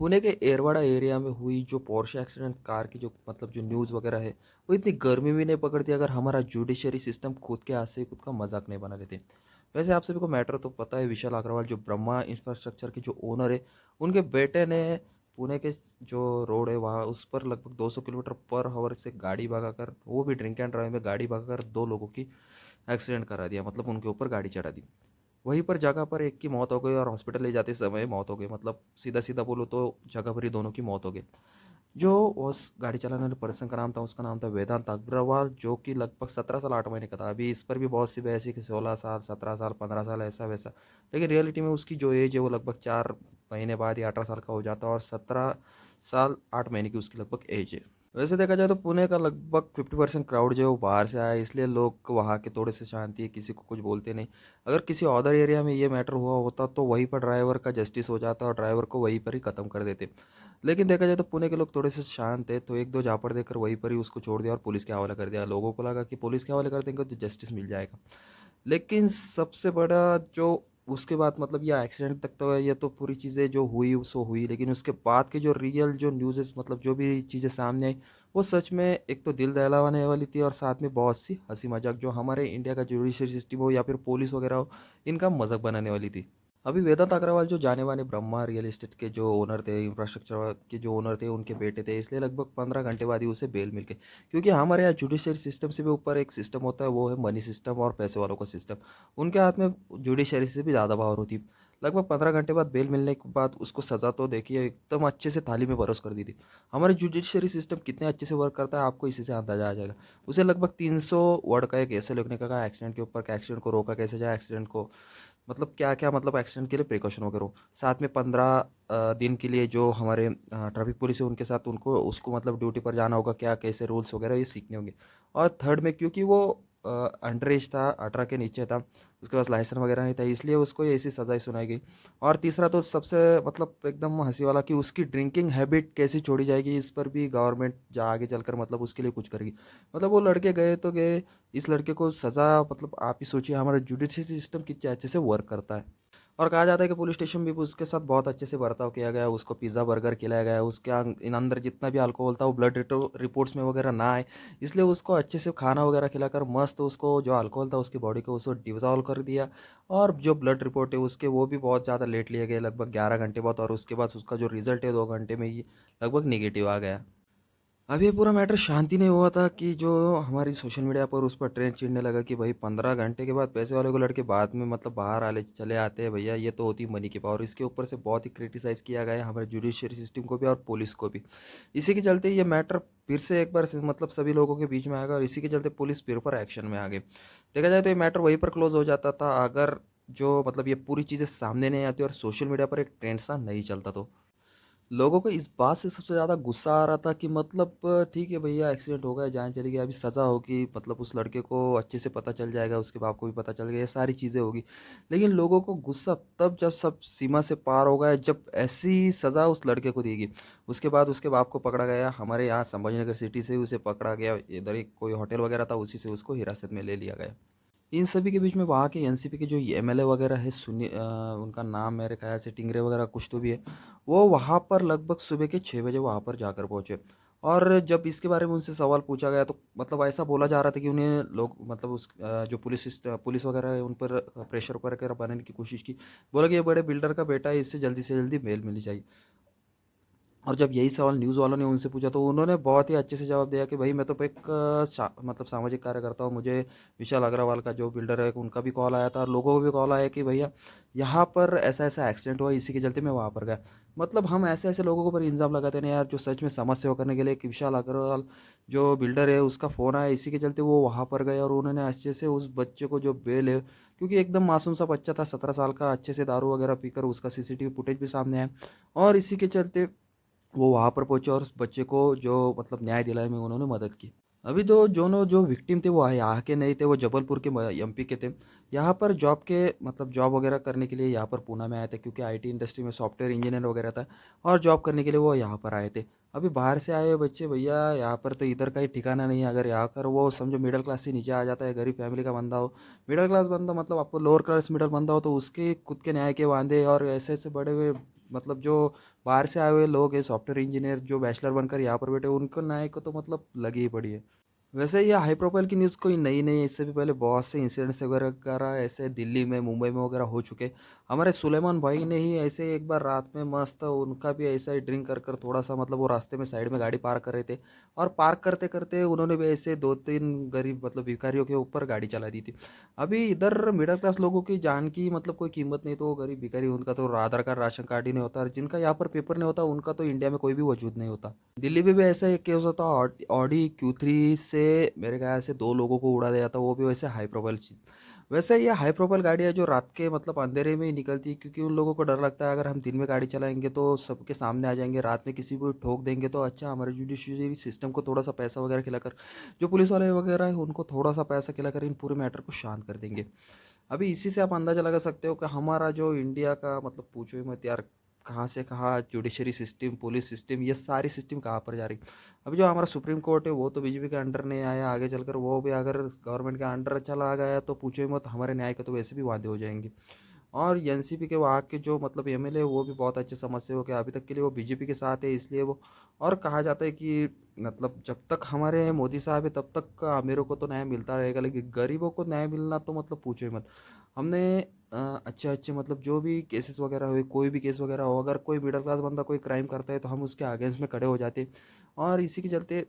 पुणे के एरवाड़ा एरिया में हुई जो पोर्शे एक्सीडेंट कार की जो जो न्यूज़ वगैरह है, वो इतनी गर्मी भी नहीं पकड़ती अगर हमारा जुडिशरी सिस्टम खुद के हाथ से खुद का मजाक नहीं बना लेते। वैसे आप सभी को मैटर तो पता है, विशाल अग्रवाल जो ब्रह्मा इंफ्रास्ट्रक्चर के जो ओनर है, उनके बेटे ने पुणे के जो रोड है वहाँ उस पर लगभग 200 किलोमीटर पर आवर से गाड़ी भगाकर, वो भी ड्रिंक एंड ड्राइव में गाड़ी भगाकर दो लोगों की एक्सीडेंट करा दिया, मतलब उनके ऊपर गाड़ी चढ़ा दी। वहीं पर जगह पर एक की मौत हो गई और हॉस्पिटल ले जाते समय मौत हो गई, मतलब सीधा सीधा बोलो तो जगह पर ही दोनों की मौत हो गई। जो उस गाड़ी चलाने वाले पर्सन का नाम था, उसका नाम था वेदांत अग्रवाल, जो कि लगभग 17 साल 8 महीने का था। अभी इस पर भी बहुत सी बहस है कि 16 साल 17 साल 15 साल ऐसा वैसा, लेकिन रियलिटी में उसकी जो एज है वो लगभग 4 महीने बाद या 18 साल का हो जाता है, और 17 साल 8 महीने की उसकी लगभग एज है। वैसे देखा जाए तो पुणे का लगभग 50% क्राउड जो है वो बाहर से आया है, इसलिए लोग वहाँ के थोड़े से शांति है, किसी को कुछ बोलते नहीं। अगर किसी अदर एरिया में ये मैटर हुआ होता तो वहीं पर ड्राइवर का जस्टिस हो जाता और ड्राइवर को वहीं पर ही ख़त्म कर देते। लेकिन देखा जाए तो पुणे के लोग थोड़े से शांत है, तो एक दो झापड़ देकर वहीं पर ही उसको छोड़ दिया और पुलिस के हवाले कर दिया। लोगों को लगा कि पुलिस के हवाले कर देंगे तो जस्टिस मिल जाएगा। लेकिन सबसे बड़ा जो उसके बाद ये एक्सीडेंट तक तो ये तो पूरी चीज़ें जो हुई सो हुई, लेकिन उसके बाद के जो रियल जो न्यूज़ जो भी चीज़ें सामने आई, वो सच में एक तो दिल दहलाने वाली थी और साथ में बहुत सी हंसी मजाक जो हमारे इंडिया का जुडिशरी सिस्टम हो या फिर पुलिस वगैरह हो, इनका मजाक बनाने वाली थी। अभी वेदांत अग्रवाल जो जाने माने ब्रह्मा रियल एस्टेट के जो ओनर थे, इंफ्रास्ट्रक्चर के जो ओनर थे, उनके बेटे थे, इसलिए लगभग 15 घंटे बाद ही उसे बेल मिल गई। क्योंकि हमारे यहाँ जुडिशरी सिस्टम से भी ऊपर एक सिस्टम होता है, वो है मनी सिस्टम और पैसे वालों का सिस्टम। उनके हाथ में जुडिशरी से भी ज़्यादा पावर होती। लगभग 15 घंटे बाद बेल मिलने के बाद उसको सज़ा तो देखिए एकदम अच्छे से थाली में परोस कर दी थी। हमारे जुडिशरी सिस्टम कितने अच्छे से वर्क करता है आपको इसी से अंदाजा आ जाएगा। उसे लगभग 300 वर्ड का एक ऐसे लिखने का कहा एक्सीडेंट के ऊपर, कि एक्सीडेंट को रोका कैसे जाए, एक्सीडेंट को क्या क्या एक्सीडेंट के लिए प्रिकॉशन वगैरह हो। साथ में 15 दिन के लिए जो हमारे ट्रैफिक पुलिस है उनके साथ उनको उसको ड्यूटी पर जाना होगा, क्या कैसे रूल्स वगैरह ये सीखने होंगे। और थर्ड में क्योंकि वो अंडर एज था, 18 के नीचे था, उसके पास लाइसेंस वगैरह नहीं था, इसलिए उसको ये ऐसी सज़ाई सुनाई गई। और तीसरा तो सबसे एकदम हंसी वाला कि उसकी ड्रिंकिंग हैबिट कैसी छोड़ी जाएगी, इस पर भी गवर्नमेंट जा आगे चलकर उसके लिए कुछ करेगी। वो लड़के गए तो गए, इस लड़के को सज़ा आप ही सोचिए हमारा जुडिशरी सिस्टम कितने अच्छे से वर्क करता है। और कहा जाता है कि पुलिस स्टेशन भी उसके साथ बहुत अच्छे से बर्ताव किया गया, उसको पिज़्ज़ा बर्गर खिलाया गया, उसके इन अंदर जितना भी अल्कोहल था वो ब्लड रिपोर्ट्स में वगैरह ना आए, इसलिए उसको अच्छे से खाना वगैरह खिलाकर मस्त उसको जो अल्कोहल था उसकी बॉडी को उसको डिजॉल्व कर दिया। और जो ब्लड रिपोर्ट है उसके वो भी बहुत ज़्यादा लेट लिए गए, लगभग 11 घंटे बाद, और उसके बाद उसका जो रिजल्ट है 2 घंटे में ही लगभग निगेटिव आ गया। अब ये पूरा मैटर शांति नहीं हुआ था कि जो हमारी सोशल मीडिया पर उस पर ट्रेंड चिढ़ने लगा कि भाई 15 घंटे के बाद पैसे वाले को लड़के बाद में बाहर आले चले आते हैं, भैया ये तो होती मनी की पावर। इसके ऊपर से बहुत ही क्रिटिसाइज़ किया गया है हमारे जुडिशरी सिस्टम को भी और पुलिस को भी। इसी के चलते ये मैटर फिर से एक बार से सभी लोगों के बीच में आएगा, और इसी के चलते पुलिस फिर पर एक्शन में आ गई। देखा जाए तो ये मैटर वहीं पर क्लोज हो जाता था अगर जो ये पूरी चीज़ें सामने नहीं आती और सोशल मीडिया पर एक ट्रेंड सा नहीं चलता तो। लोगों को इस बात से सबसे ज़्यादा गुस्सा आ रहा था कि ठीक है भैया, एक्सीडेंट हो गया, जान चली गई, अभी सज़ा होगी, उस लड़के को अच्छे से पता चल जाएगा, उसके बाप को भी पता चल गया, ये सारी चीज़ें होगी। लेकिन लोगों को गुस्सा तब जब सब सीमा से पार हो गया, जब ऐसी सज़ा उस लड़के को दी गई। उसके बाद उसके बाप को पकड़ा गया, हमारे यहाँ संभाजीनगर सिटी से उसे पकड़ा गया, इधर एक कोई होटल वगैरह था उसी से उसको हिरासत में ले लिया गया। इन सभी के बीच में वहाँ के एनसीपी के जो एमएलए वगैरह है, उनका नाम मेरे ख्याल से टिंगरे वगैरह कुछ तो भी है, वो वहाँ पर लगभग सुबह के 6 बजे वहाँ पर जाकर पहुँचे। और जब इसके बारे में उनसे सवाल पूछा गया तो ऐसा बोला जा रहा था कि उन्हें लोग जो पुलिस वगैरह है उन पर प्रेशर वगैरह बनाने की कोशिश की। बोला कि ये बड़े बिल्डर का बेटा है, इससे जल्दी से जल्दी बेल मिलनी चाहिए। और जब यही सवाल न्यूज़ वालों ने उनसे पूछा तो उन्होंने बहुत ही अच्छे से जवाब दिया कि भाई मैं तो एक सामाजिक कार्यकर्ता हूँ, मुझे विशाल अग्रवाल का जो बिल्डर है उनका भी कॉल आया था और लोगों को भी कॉल आया कि भैया यहाँ पर ऐसा ऐसा एक्सीडेंट हुआ, इसी के चलते मैं वहाँ पर गया। हम ऐसे ऐसे लोगों के ऊपर इल्ज़ाम लगाते हैं यार, जो सच में समाज सेवा करने के लिए, कि विशाल अग्रवाल जो बिल्डर है उसका फ़ोन आया, इसी के चलते वो वहाँ पर गए और उन्होंने अच्छे से उस बच्चे को जो बेल है, क्योंकि एकदम मासूम सा बच्चा था 17 साल का, अच्छे से दारू वगैरह पीकर उसका सीसीटीवी फुटेज भी सामने आया, और इसी के चलते वो वहाँ पर पहुँचे और उस बच्चे को जो न्याय दिलाने में उन्होंने मदद की। अभी तो जो विक्टिम थे वो यहाँ के नहीं थे, वो जबलपुर के एमपी के थे। यहाँ पर जॉब के जॉब वगैरह करने के लिए यहाँ पर पूना में आए थे, क्योंकि आईटी इंडस्ट्री में सॉफ्टवेयर इंजीनियर वगैरह था, और जॉब करने के लिए वो यहाँ पर आए थे। अभी बाहर से आए हुए बच्चे भैया यहाँ पर तो इधर का ही ठिकाना नहीं है। अगर यहाँ कर वो समझो मिडिल क्लास से नीचे आ जाता है, गरीब फैमिली का बंदा हो, मिडिल क्लास बंदा आपको लोअर क्लास मिडिल बंदा हो, तो उसके खुद के न्याय के वांदे और ऐसे ऐसे बड़े हुए जो बाहर से आए हुए लोग हैं, सॉफ्टवेयर इंजीनियर जो बैचलर बनकर यहाँ पर बैठे, उनको न्याय को तो मतलब लगी ही पड़ी है। वैसे ये हाई प्रोफाइल की न्यूज़ कोई नई नहीं है, इससे भी पहले बहुत से इंसिडेंट्स वगैरह ऐसे दिल्ली में, मुंबई में वगैरह हो चुके। हमारे सुलेमान भाई ने ही ऐसे एक बार रात में मस्त उनका भी ऐसा ही ड्रिंक कर कर थोड़ा सा मतलब वो रास्ते में साइड में गाड़ी पार्क कर रहे थे, और पार्क करते करते उन्होंने भी ऐसे 2-3 गरीब मतलब भिखारियों के ऊपर गाड़ी चला दी थी। अभी इधर मिडिल क्लास लोगों की जान की मतलब कोई कीमत नहीं, तो वो गरीब भिखारी उनका तो आधार कार्ड राशन कार्ड ही नहीं होता, और जिनका यहाँ पर पेपर नहीं होता उनका तो इंडिया में कोई भी वजूद नहीं होता। दिल्ली में भी ऐसा एक केस होता, ऑडी Q3 से मेरे ख्याल से 2 लोगों को उड़ा दिया था, वो भी वैसे हाई प्रोफाइल चीज। वैसे ये हाई प्रोफाइल गाड़ियाँ जो रात के मतलब अंधेरे में ही निकलती है, क्योंकि उन लोगों को डर लगता है अगर हम दिन में गाड़ी चलाएंगे तो सबके सामने आ जाएंगे, रात में किसी को ठोक देंगे तो अच्छा हमारे जुडिशरी सिस्टम को थोड़ा सा पैसा वगैरह खिलाकर, जो पुलिस वाले वगैरह है उनको थोड़ा सा पैसा खिलाकर इन पूरे मैटर को शांत कर देंगे। अभी इसी से आप अंदाज़ा लगा सकते हो कि हमारा जो इंडिया का मतलब पूछो ही मत यार, कहाँ से कहाँ जुडिशरी सिस्टम, पुलिस सिस्टम, ये सारी सिस्टम कहाँ पर जा रही। अभी जो हमारा सुप्रीम कोर्ट है वो तो बीजेपी के अंडर नहीं आया, आगे चलकर वो भी अगर गवर्नमेंट के अंडर चला गया तो पूछो ही मत, हमारे न्याय के तो वैसे भी वादे हो जाएंगे। और एनसीपी के वहाँ के जो मतलब एमएलए वो भी बहुत अच्छे समझते हो कि अभी तक के लिए वो बीजेपी के साथ है, इसलिए वो। और कहा जाता है कि मतलब जब तक हमारे मोदी साहब है तब तक अमीरों को तो न्याय मिलता रहेगा, लेकिन गरीबों को न्याय मिलना तो मतलब पूछो ही मत। हमने अच्छे अच्छे मतलब जो भी केसेस वगैरह हुए, कोई भी केस वगैरह हो, अगर कोई मिडिल क्लास बंदा कोई क्राइम करता है तो हम उसके अगेंस्ट में खड़े हो जाते। और इसी के चलते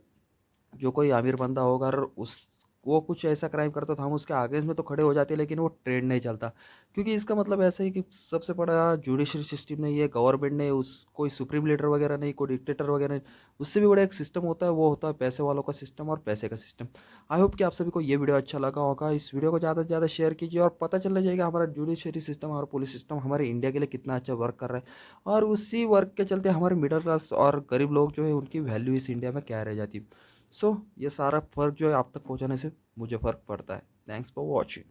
जो कोई आमिर बंदा होगा और उस वो कुछ ऐसा क्राइम करता था, हम उसके अगेंस्ट में तो खड़े हो जाते, लेकिन वो ट्रेंड नहीं चलता। क्योंकि इसका मतलब ऐसा है कि सबसे बड़ा जुडिशरी सिस्टम नहीं है, गवर्नमेंट नहीं, उस कोई सुप्रीम लीडर वगैरह नहीं, कोई डिक्टेटर वगैरह नहीं। उससे भी बड़ा एक सिस्टम होता है, वो होता है पैसे वालों का सिस्टम और पैसे का सिस्टम। आई होप कि आप सभी को ये वीडियो अच्छा लगा होगा। इस वीडियो को ज़्यादा से ज़्यादा शेयर कीजिए और पता चलना चाहिए हमारा जुडिशरी सिस्टम और पुलिस सिस्टम हमारे इंडिया के लिए कितना अच्छा वर्क कर रहा है, और उसी वर्क के चलते हमारे मिडिल क्लास और गरीब लोग जो है उनकी वैल्यू इस इंडिया में क्या रह जाती है। सो ये सारा फ़र्क जो है आप तक पहुंचाने से मुझे फ़र्क पड़ता है। Thanks for watching.